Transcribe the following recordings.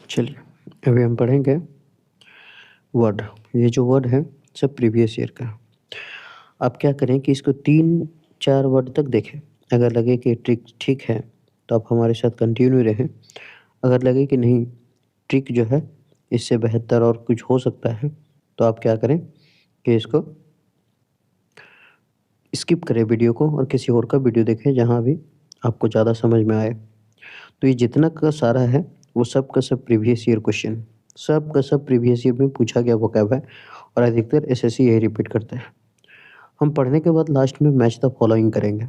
चलिए, अभी हम पढ़ेंगे वर्ड। ये जो वर्ड है सब प्रीवियस ईयर का है। आप क्या करें कि इसको 3-4 वर्ड तक देखें। अगर लगे कि ट्रिक ठीक है तो आप हमारे साथ कंटिन्यू रहें। अगर लगे कि नहीं, ट्रिक जो है इससे बेहतर और कुछ हो सकता है, तो आप क्या करें कि इसको स्किप करें वीडियो को और किसी और का वीडियो देखें जहाँ भी आपको ज़्यादा समझ में आए। तो ये जितना का सारा है वो सब का सब प्रीवियस ईयर क्वेश्चन, सब का सब प्रीवियस ईयर में पूछा गया वोकैब है और अधिकतर एसएससी यही रिपीट करते हैं। हम पढ़ने के बाद लास्ट में मैच द फॉलोइंग करेंगे,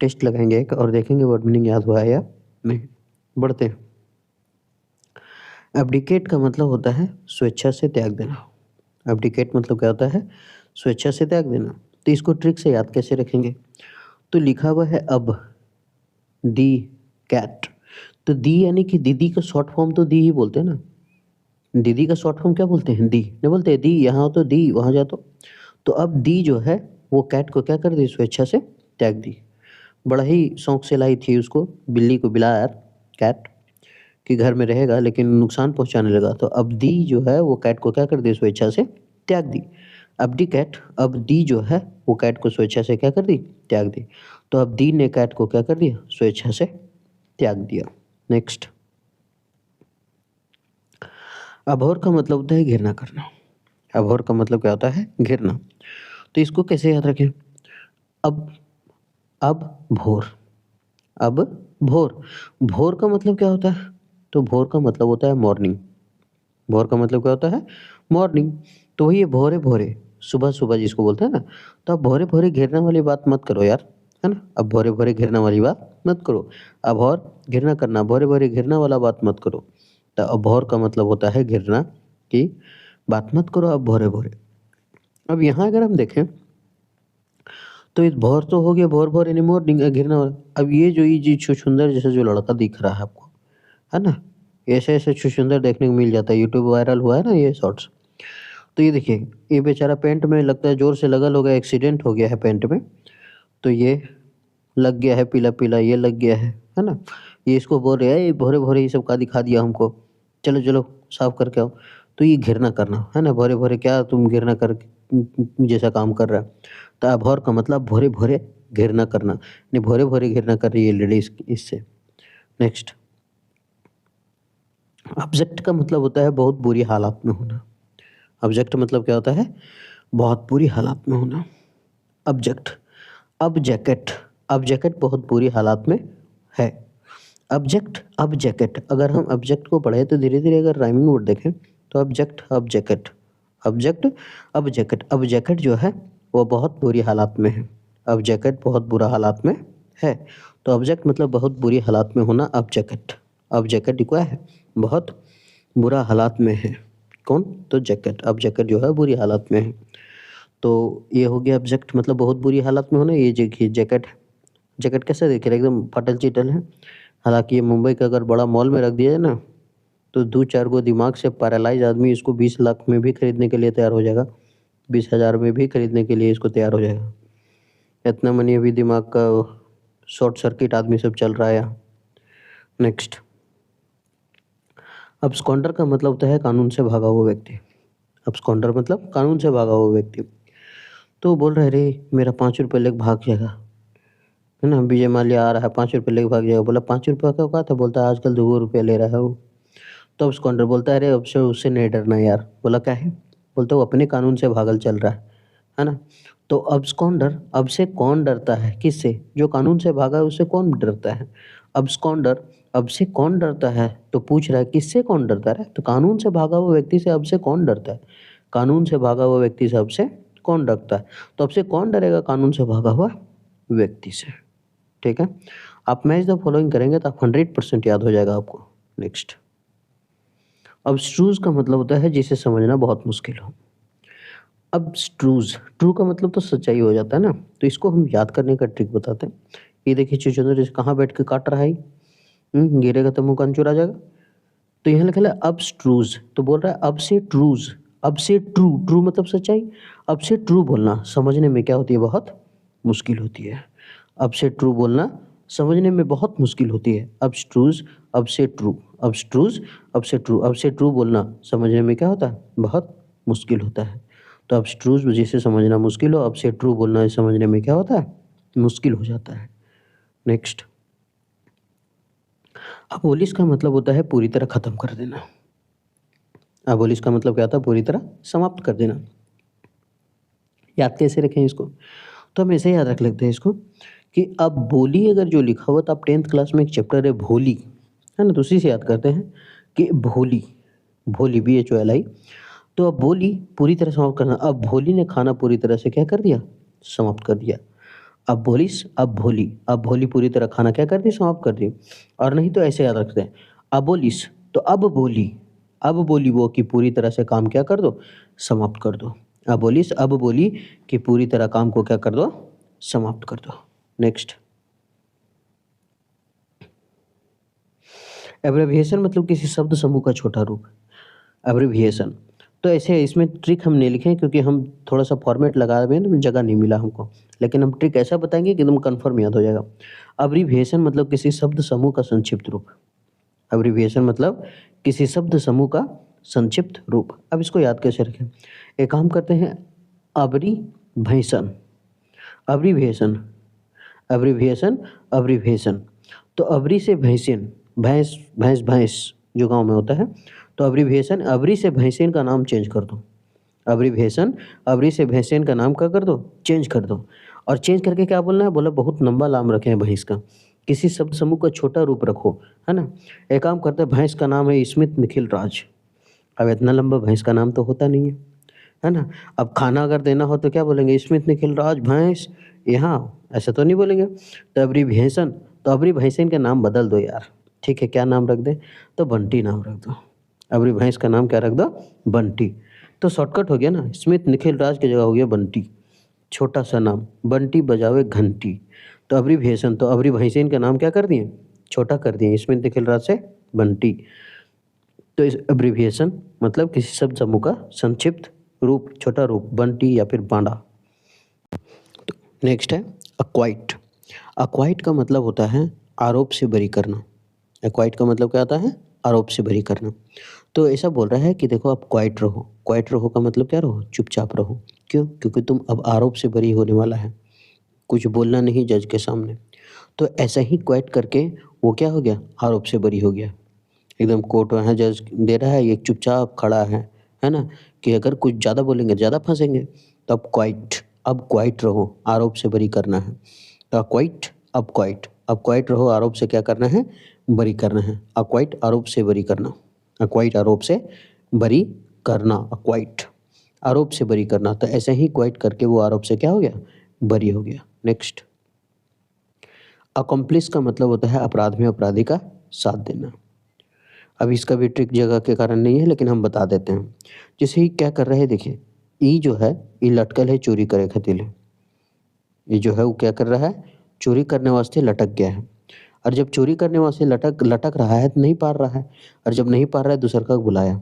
टेस्ट लगाएंगे एक और देखेंगे वर्ड मीनिंग याद हुआ है या नहीं। बढ़ते हैं। एब्डिकेट का मतलब होता है स्वेच्छा से त्याग देना। एब्डिकेट मतलब क्या होता है? स्वेच्छा से त्याग देना। तो इसको ट्रिक से याद कैसे रखेंगे? तो लिखा हुआ है अब दी कैट, तो दी यानी कि दीदी का शॉर्ट फॉर्म तो दी ही बोलते हैं ना। दीदी का शॉर्ट फॉर्म क्या बोलते हैं? दी नहीं बोलते, दी यहाँ तो दी वहाँ जा तो अब दी जो है वो कैट को क्या कर दी? स्वेच्छा से त्याग दी। बड़ा ही शौक से लाई थी उसको, बिल्ली को बिलाया यार कैट कि घर में रहेगा लेकिन नुकसान पहुंचाने लगा, तो अब दी जो है वो कैट को क्या कर दी? स्वेच्छा से त्याग दी। अब दी कैट, अब दी जो है वो कैट को स्वेच्छा से क्या कर दी? त्याग दी। तो अब दी ने कैट को क्या कर दिया? स्वेच्छा से त्याग दिया। नेक्स्ट, अभौर का मतलब होता है घृणा करना। अभौर का मतलब क्या होता है? घृणा। तो इसको कैसे याद रखें? अब अब भोर, अब भोर, भोर का मतलब क्या होता है? तो भोर का मतलब होता है मॉर्निंग। भोर का मतलब क्या होता है? मॉर्निंग। तो वही भोरे भोरे, सुबह सुबह जिसको बोलते हैं ना, तो आप भोरे भोरे घिरना वाली बात मत करो यार, है ना। अब भोरे भोरे घिरना वाली बात मत करो। अब और घिरना करना, भोरे भोरे घिरना वाला बात मत करो। तो अब भोर का मतलब होता है घिरना की बात मत करो अब भोरे भोरे। अब यहाँ अगर हम देखें तो इस भोर तो हो गया, भोर भोर यानी मॉर्निंग, घिरना वाला। अब ये जो ये जी छुछुंदर जैसा जो लड़का दिख रहा है आपको, है ना, ऐसे ऐसे छुछुंदर देखने को मिल जाता है, यूट्यूब वायरल हुआ है ना ये शॉर्ट्स। तो ये देखिए, ये बेचारा पेंट में लगता है जोर से लगल हो गया, एक्सीडेंट हो गया है पेंट में, तो ये लग गया है पीला पीला, ये लग गया है ना। ये इसको बोल रहे हैं, "ए, भोरे भोरे ये सब का दिखा दिया हमको, चलो चलो साफ करके आओ।" तो ये घिरना करना है ना, भोरे भोरे क्या तुम घिरना कर जैसा काम कर रहा है। तो अभौर का मतलब भोरे भोरे घिरना करना, नहीं भोरे भोरे घिरना कर रही है लेडीज इससे। नेक्स्ट, ऑब्जेक्ट का मतलब होता है बहुत बुरी हालात में होना। ऑब्जेक्ट मतलब क्या होता है? बहुत बुरी हालात में होना। ऑब्जेक्ट, अब जैकेट, अब जैकेट बहुत बुरी हालात में है। ऑब्जेक्ट, अब जैकेट, अगर हम ऑब्जेक्ट को पढ़े तो धीरे धीरे अगर राइमिंग वर्ड देखें तो ऑब्जेक्ट, अब जैकेट, ऑब्जेक्ट, अब जैकेट, अब जैकेट जो है वो बहुत बुरी हालात में है। अब जैकेट बहुत बुरा हालात में है। तो ऑब्जेक्ट मतलब बहुत बुरी हालात में होना, अब जैकेट। अब जैकेट क्या है? बहुत बुरा हालात में है। कौन? तो जैकेट, अब जैकेट जो है बुरी हालत में है। तो ये हो गया ऑब्जेक्ट मतलब बहुत बुरी हालत में होना। ये देखिए जैकेट, जैकेट कैसे दिख रहा है? एकदम फटल चिटल है। हालांकि ये मुंबई का अगर बड़ा मॉल में रख दिया जाए ना, तो दो चार गो दिमाग से पैरालाइज आदमी इसको 20 लाख में भी खरीदने के लिए तैयार हो जाएगा, 20,000 में भी खरीदने के लिए इसको तैयार हो जाएगा। इतना मनी अभी दिमाग का शॉर्ट सर्किट आदमी सब चल रहा है यहाँ। नेक्स्ट, अब्सकॉन्डर का मतलब होता है कानून से भागा हुआ व्यक्ति। अब्सकॉन्डर मतलब कानून से भागा हुआ व्यक्ति। तो बोल रहा है, अरे मेरा 5 रुपये लेके भाग जाएगा, है ना। विजय माल्या आ रहा है, 5 रुपये लेके भाग जाएगा। बोला 5 रुपये का औकात है? बोलता है आजकल 2 रुपये ले रहा है वो। तो अब्सकॉन्डर बोलता है, अरे अब से उससे नहीं डरना यार। बोला क्या है? बोलता वो अपने कानून से भागल चल रहा है ना। तो अब्सकॉन्डर, अब से कौन डरता है? किससे? जो कानून से भागा है उससे कौन डरता है? अब्सकॉन्डर, अब से कौन डरता है? तो पूछ रहा है किससे कौन डरता है? तो कानून से भागा हुआ व्यक्ति से अब से कौन डरता है? कानून से भागा हुआ व्यक्ति से अब से कौन डरता है? तो अब से कौन डरेगा कानून से भागा हुआ व्यक्ति से? ठीक है। आप मैच द फॉलोइंग करेंगे तो आप 100% याद हो जाएगा आपको। नेक्स्ट, अब्स्ट्रूज का मतलब होता है जिसे समझना बहुत मुश्किल हो। अब्स्ट्रूज, ट्रू का मतलब तो सच्चाई हो जाता है ना, तो इसको हम याद करने का ट्रिक बताते हैं। ये देखिए चुचुंदर जैसे कहाँ बैठ के काट रहा है, गिरेगा तो मुंह कान चुरा जाएगा। तो यहाँ लिखा है अब्स्ट्रूज, तो बोल रहा है अब से ट्रूज, अब से ट्रू, ट्रू मतलब सच्चाई। अब से ट्रू बोलना समझने में क्या होती है? बहुत मुश्किल होती है। अब से ट्रू बोलना समझने में बहुत मुश्किल होती है। अब्स्ट्रूज, अब से ट्रू, अब्स्ट्रूज, अब से ट्रू बोलना समझने में क्या होता है, बहुत मुश्किल होता है। तो अब्स्ट्रूज जिसे समझना मुश्किल हो, अब से ट्रू बोलना समझने में क्या होता है, मुश्किल हो जाता है। नेक्स्ट, अबोलिश का मतलब होता है पूरी तरह खत्म कर देना। अबोलिश का मतलब क्या होता है, पूरी तरह समाप्त कर देना। याद कैसे रखें इसको, तो हम ऐसे याद रख लेते हैं इसको कि अब बोली अगर जो लिखा हुआ, तो आप 10th क्लास में एक चैप्टर है भोली, है ना, तो उसी से याद करते हैं कि भोली, भोली BHOLI। तो अब बोली पूरी तरह समाप्त करना, अब भोली ने खाना पूरी तरह से क्या कर दिया, समाप्त कर दिया। अब बोलिस, अब भोली, अब भोली पूरी तरह खाना क्या कर दी, समाप्त कर दी। और नहीं तो ऐसे याद रखते हैं, अबोलिस तो अब बोली, अब बोली वो कि पूरी तरह से काम क्या कर दो, समाप्त कर दो। अबोलिस अब बोली कि पूरी तरह काम को क्या कर दो, समाप्त कर दो। नेक्स्ट, एब्रेविएशन मतलब किसी शब्द समूह का छोटा रूप। एब्रेविएशन तो ऐसे इसमें ट्रिक हम नहीं लिखे क्योंकि हम थोड़ा सा फॉर्मेट लगा रहे हैं, जगह नहीं मिला हमको, लेकिन हम ट्रिक ऐसा बताएंगे कि एकदम कन्फर्म याद हो जाएगा। अब्रीविएशन मतलब किसी शब्द समूह का संक्षिप्त रूप। अब्रीविएशन मतलब किसी शब्द समूह का संक्षिप्त रूप। अब इसको याद कैसे रखें, एक काम करते हैं, अब्रीभेशन, अब्रीविएशन, अब्रीविएशन, अब्रीविएशन। तो अबरी से भैंसिन, भैंस भैंस भैंस जो गांव में होता है, तो अब्रीविएशन अबरी से भैंसिन का नाम चेंज कर दो। अब्रीविएशन अबरी से भैंसिन का नाम क्या कर दो, चेंज कर दो। और चेंज करके क्या बोलना है, बोला बहुत लंबा नाम रखे हैं भैंस का, किसी शब्द समूह का छोटा रूप रखो, है ना। एक काम करते हैं, भैंस का नाम है स्मित निखिल राज। अब इतना लंबा भैंस का नाम तो होता नहीं है ना। अब खाना अगर देना हो तो क्या बोलेंगे, स्मित निखिल राज भैंस यहाँ, ऐसा तो नहीं बोलेंगे। तो अब्रीविएशन, तो अबरी भैंसिन का नाम बदल दो यार, ठीक है, क्या नाम रख दें, तो बंटी नाम रख दो। अबरी भैंस का नाम क्या रख दो, बंटी। तो शॉर्टकट हो गया ना, स्मित निखिल राज की जगह हो गया बंटी, छोटा सा नाम, बंटी बजावे घंटी। तो अब्रीविएशन, तो अबरी भैंसिन का नाम क्या कर दिए, छोटा कर दिए, स्मित निखिल राज से बंटी। तो इस अब्रीविएशन मतलब किसी शब्द समूह का संक्षिप्त रूप, छोटा रूप, बंटी या फिर बांडा। नेक्स्ट है अक्वाइट। अक्वाइट का मतलब होता है आरोप से बरी करना। अक्वाइट का मतलब क्या होता है, आरोप से बरी करना। तो ऐसा बोल रहा है कि देखो आप क्वाइट रहो, क्वाइट रहो का मतलब क्या रहो, चुपचाप रहो। क्यों, क्योंकि तुम अब आरोप से बरी होने वाला है, कुछ बोलना नहीं जज के सामने। तो ऐसा ही क्वाइट करके वो क्या हो गया, आरोप से बरी हो गया। एकदम कोर्ट वहाँ जज दे रहा है, ये चुपचाप खड़ा है ना, कि अगर कुछ ज़्यादा बोलेंगे ज़्यादा फंसेंगे। तो अब क्वाइट रहो, आरोप से बरी करना है। तो क्वाइट, अब क्वाइट रहो, आरोप से क्या करना है, बरी करना है। अक्वाइट आरोप से बरी करना, अक्वाइट आरोप से बरी करना, अक्वाइट आरोप से बरी करना। तो ऐसे ही क्वाइट करके वो आरोप से क्या हो गया, बरी हो गया। नेक्स्ट, अकम्प्लिस का मतलब होता है अपराध में अपराधी का साथ देना। अब इसका भी ट्रिक जगह के कारण नहीं है, लेकिन हम बता देते हैं। जैसे ही क्या कर रहे हैं, देखिए ई जो है, ई लटकल है, चोरी करे खातिर है। ये जो है वो क्या कर रहा है, चोरी करने वास्ते लटक गया है। और जब चोरी करने वास्ते लटक लटक रहा है तो नहीं पार रहा है, और जब नहीं पार रहा है दूसर का बुलाया,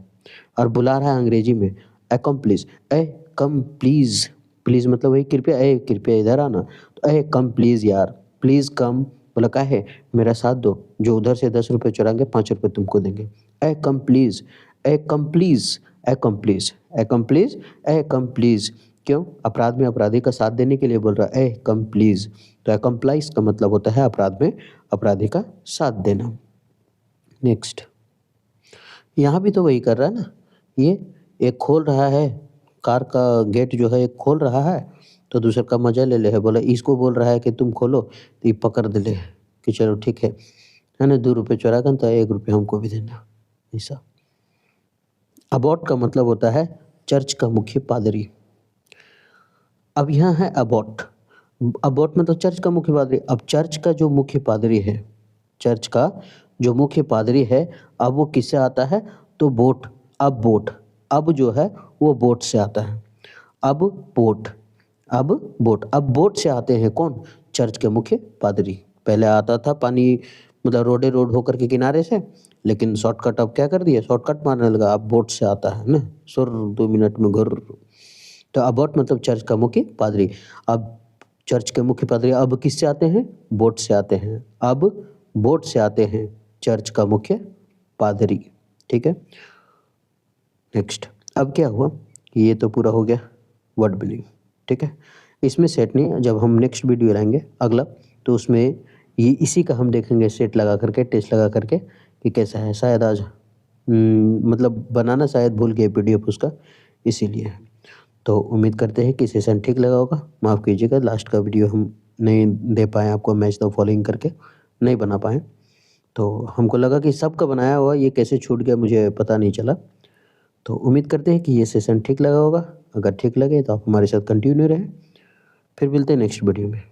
और बुला रहा है अंग्रेजी में accomplish, A come please, please मतलब वही कृपया, ए कृपया इधर आना, तो ए कम प्लीज यार, प्लीज कम, बोला क्या है, मेरा साथ दो, जो उधर से 10 रुपये चुराएंगे 5 रुपये तुमको देंगे। ए कम प्लीज, ए कम प्लीज, ए कम प्लीज, ए कम प्लीज, ए कम प्लीज। क्यों, अपराध में अपराधी का साथ देने के लिए बोल रहा है, ए कम प्लीज। तो अकम्प्लाइज का मतलब होता है अपराध में अपराधी का साथ देना। नेक्स्ट, यहाँ भी तो वही कर रहा है ना, ये एक खोल रहा है, कार का गेट जो है एक खोल रहा है, तो दूसरे का मजा ले ले है, बोला इसको बोल रहा है कि तुम खोलो, तो ये पकड़ दे ले कि चलो ठीक है ना, 2 रुपये चुरा कर तो 1 रुपये हमको भी देना, ऐसा। अबॉट का मतलब होता है चर्च का मुख्य पादरी। अब यहाँ है अबॉट, अबॉट मतलब चर्च का मुख्य पादरी। अब चर्च का जो मुख्य पादरी है, चर्च का जो मुख्य पादरी है, अब वो किससे आता है, तो बोट, अब बोट, अब जो है वो बोट से आता है। अब बोट, अब बोट, अब बोट से आते हैं कौन, चर्च के मुख्य पादरी। पहले आता था पानी मतलब रोडे रोड होकर के किनारे से, लेकिन शॉर्टकट अब क्या कर दिया, शॉर्टकट मारने लगा, अब बोट से आता है ना, सुर 2 मिनट में घर। तो अबॉट मतलब चर्च का मुख्य पादरी। अब चर्च के मुख्य पादरी अब किससे आते हैं, बोट से आते हैं। अब बोट से आते हैं चर्च का मुख्य पादरी, ठीक है। नेक्स्ट, अब क्या हुआ कि ये तो पूरा हो गया वर्ड बिल्डिंग, ठीक है। इसमें सेट नहीं, जब हम नेक्स्ट वीडियो लाएंगे अगला, तो उसमें ये इसी का हम देखेंगे सेट लगा करके, टेस्ट लगा करके कि कैसा है। शायद आज मतलब बनाना शायद भूल गए पीडीएफ उसका, इसीलिए। तो उम्मीद करते हैं कि सेशन ठीक लगा होगा। माफ़ कीजिएगा, लास्ट का वीडियो हम नहीं दे पाए आपको, मैच द फॉलोइंग करके नहीं बना पाए। तो हमको लगा कि सबका बनाया हुआ ये कैसे छूट गया, मुझे पता नहीं चला। तो उम्मीद करते हैं कि ये सेशन ठीक लगा होगा। अगर ठीक लगे तो आप हमारे साथ कंटिन्यू रहें। फिर मिलते हैं नेक्स्ट वीडियो में।